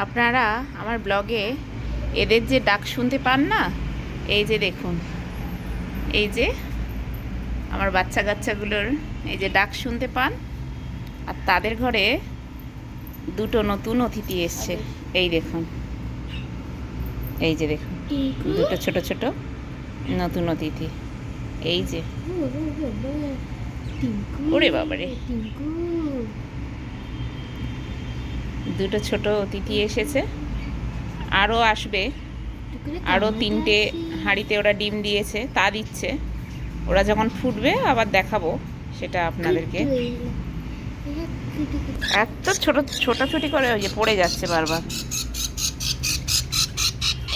আপনারা আমার ব্লগে এদের যে ডাক শুনতে পান না, এই যে দেখুন, এই যে আমার বাচ্চা কাচ্চাগুলোর এই যে ডাক শুনতে পান। আর তাদের ঘরে দুটো নতুন অতিথি এসছে। এই দেখুন, এই যে দেখুন, দুটো ছোট ছোট নতুন অতিথি। এই যে, ওরে বাবারে, দুটো ছোট অতিথি এসেছে, আরও আসবে। আরও 3টে হাঁড়িতে ওরা ডিম দিয়েছে, তা দিচ্ছে। ওরা যখন ফুটবে আবার দেখাবো সেটা আপনাদেরকে। এত ছোট ছোটাছুটি করে ওই যে পড়ে যাচ্ছে বারবার।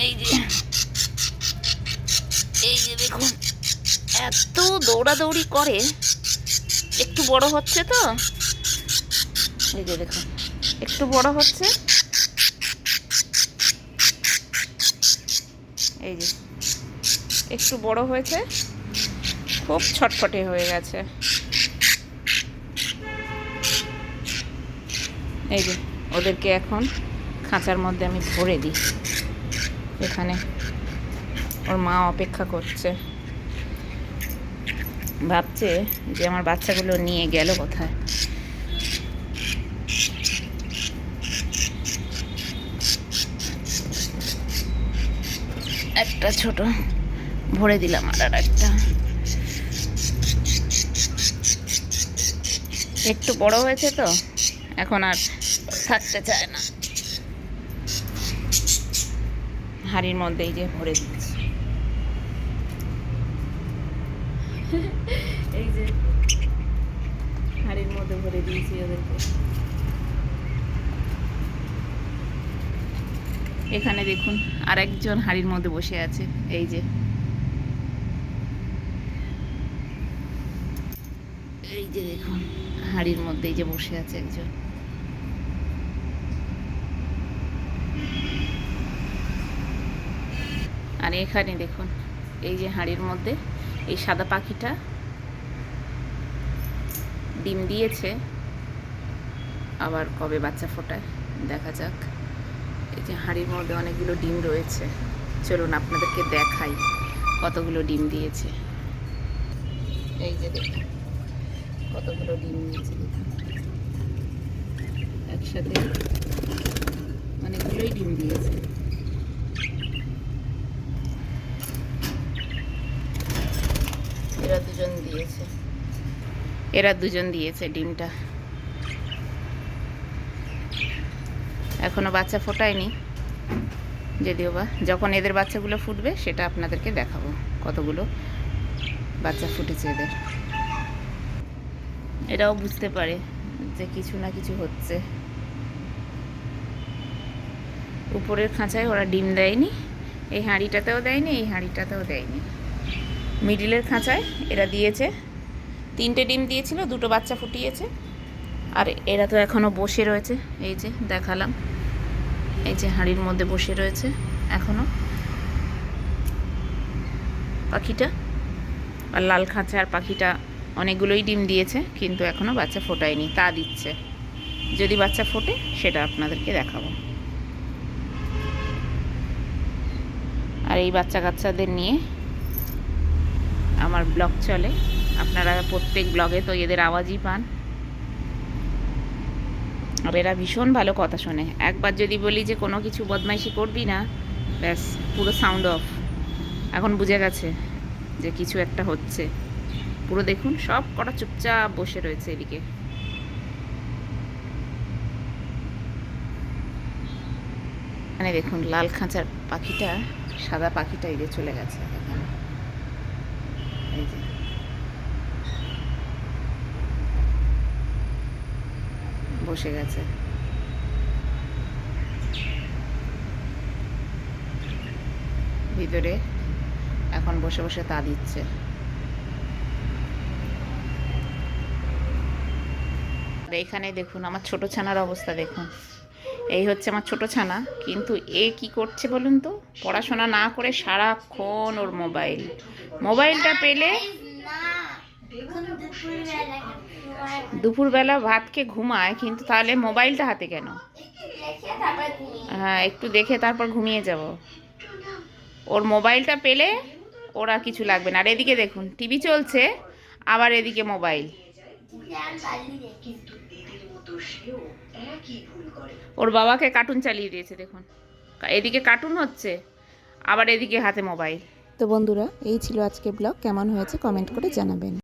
এই যে, এই যে দেখুন, এত দৌড়াদৌড়ি করে। একটু বড় হচ্ছে তো, এই যে দেখুন, একটু বড় হচ্ছে। এই যে একটু বড় হয়েছে, খুব ছটফটে হয়ে গেছে। এই যে ওদেরকে এখন খাঁচার মধ্যে আমি ভরে দিই। এখানে ওর মা অপেক্ষা করছে, ভাবছে যে আমার বাচ্চাগুলো নিয়ে গেল কোথায়। একটা ছোট ভরে দিলাম, আর একটা একটু বড় হয়েছে তো এখন আর থাকতে চায় না। হাঁড়ির মধ্যে এই যে ভরে দিচ্ছি। এই যে হাঁড়ির মধ্যে ভরে দিয়েছি ওদেরকে। এখানে দেখুন আরেকজন হাঁড়ির মধ্যে বসে আছে। এই যে, এই যে দেখুন হাঁড়ির মধ্যে এই যে বসে আছে একজন। আর এখানে দেখুন এই যে হাঁড়ির মধ্যে এই সাদা পাখিটা ডিম দিয়েছে, আবার কবে বাচ্চা ফোটায় দেখা যাক। এই যে হাঁড়ির মধ্যে অনেকগুলো ডিম রয়েছে, চলুন আপনাদেরকে দেখাই কতগুলো ডিম দিয়েছে। এই যে দেখুন কতগুলো ডিম দিয়েছে, একসাথে অনেকগুলোই ডিম দিয়েছে। এরা দুজন দিয়েছে ডিমটা। এখনো বাচ্চা ফোটায়নি, যদিও বা যখন এদের বাচ্চাগুলো ফুটবে সেটা আপনাদেরকে দেখাবো কতগুলো বাচ্চা ফুটেছে এদের। এরাও বুঝতে পারে যে কিছু না কিছু হচ্ছে। উপরের খাঁচায় ওরা ডিম দেয়নি, এই হাঁড়িটাতেও দেয়নি, এই হাঁড়িটাতেও দেয়নি। মিডিলের খাঁচায় এরা দিয়েছে, 3টে ডিম দিয়েছিল, 2টো বাচ্চা ফুটিয়েছে। আর এরা তো এখনও বসে রয়েছে, এই যে দেখালাম, এই যে হাঁড়ির মধ্যে বসে রয়েছে এখনও পাখিটা। আর লাল খাঁচার পাখিটা অনেকগুলোই ডিম দিয়েছে, কিন্তু এখনও বাচ্চা ফোটায়নি, তা দিচ্ছে। যদি বাচ্চা ফোটে সেটা আপনাদেরকে দেখাবো। আর এই বাচ্চা কাচ্চাদের নিয়ে আমার ব্লগ চলে। আপনারা প্রত্যেক ব্লগে তো এদের আওয়াজই পান। আর এরা ভীষণ ভালো কথা শোনে। একবার যদি বলি যে কোনো কিছু বদমাইশি করবি না, ব্যাস পুরো সাউন্ড অফ। এখন বুঝে গেছে যে কিছু একটা হচ্ছে। পুরো দেখুন সব কটা চুপচাপ বসে রয়েছে এদিকে। এখানে দেখুন লাল খাঁচার পাখিটা, সাদা পাখিটা এই যে চলে গেছে এখানে। এই যে বসে গেছে। ভিতরে এখন বসে বসে তা দিচ্ছে। আর এখানে দেখুন আমার ছোট ছানার অবস্থা দেখুন। এই হচ্ছে আমার ছোট ছানা, কিন্তু এ কি করছে বলুন তো, পড়াশোনা না করে সারাক্ষণ ওর মোবাইলটা পেলে দুপুরবেলা ভাত খেয়ে ঘুমায়, কিন্তু তাহলে মোবাইলটা হাতে কেন? হ্যাঁ, একটু দেখে তারপর ঘুমিয়ে যাব। ওর মোবাইলটা পেলে ওর আর কিছু লাগবে না। আর এদিকে দেখুন টিভি চলছে, আবার এদিকে মোবাইল। ওর বাবাকে কার্টুন চালিয়ে দিয়েছে দেখুন, এদিকে কার্টুন হচ্ছে, আবার এদিকে হাতে মোবাইল। তো বন্ধুরা, এই ছিল আজকে ব্লগ। কেমন হয়েছে কমেন্ট করে জানাবেন।